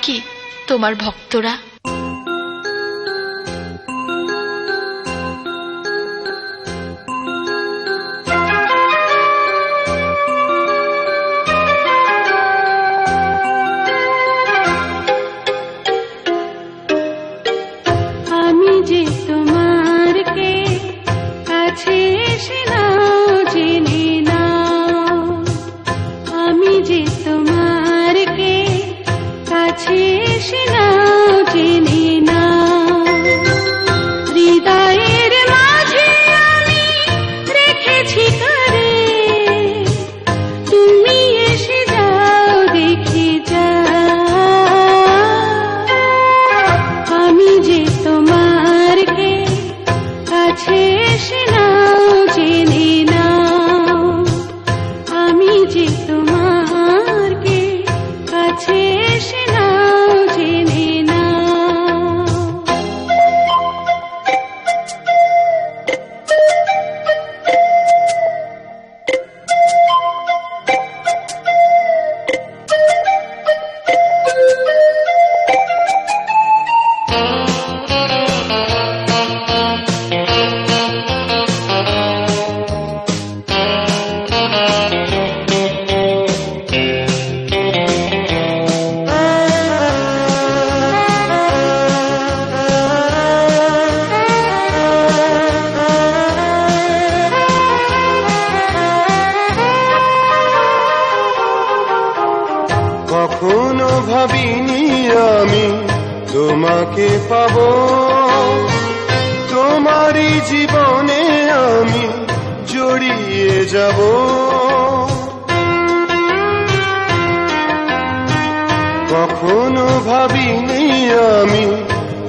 নাকি তোমার ভক্তরা? কখনো ভাবিনি আমি তোমাকে পাবো, তোমারই জীবনে আমি জড়িয়ে যাব। কখনো ভাবিনি আমি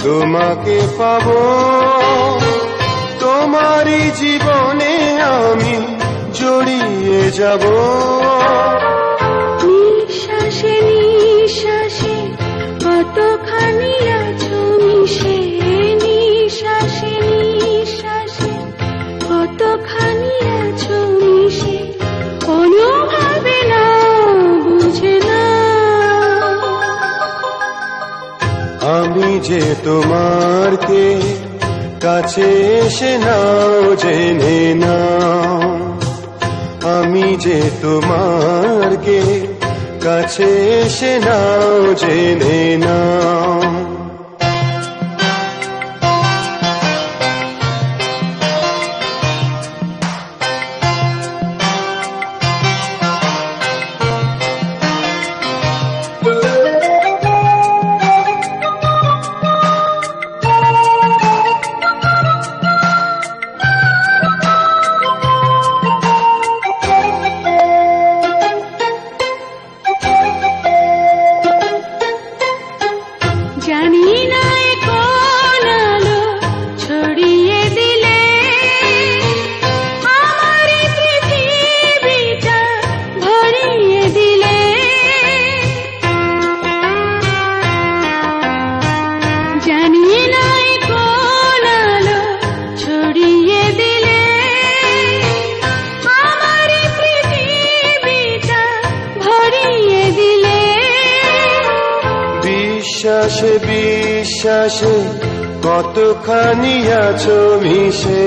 তোমাকে পাবো, তোমারই জীবনে আমি জড়িয়ে যাব। নিঃশ্বাসে নিঃশ্বাসে কতখানি আছো মিশে, নিঃশ্বাসে নিঃশ্বাসে কতখানি আছো মিশে, কোনোভাবে না বুঝে না আমি যে তোমার কে, কাছে এসে নাও জেনে নাও। আমি যে তোমার কে, কাছে এসে নাও জেনে নাও। জানি না কোন আলো ছড়িয়ে দিলে আমার পৃথিবীটা ভরিয়ে দিলে, জানি না কোন আলো ছড়িয়ে দিলে আমার পৃথিবীটা ভরিয়ে দিলে। বিশ্বাসে বিশ্বাসে কতখানি আছো মিশে।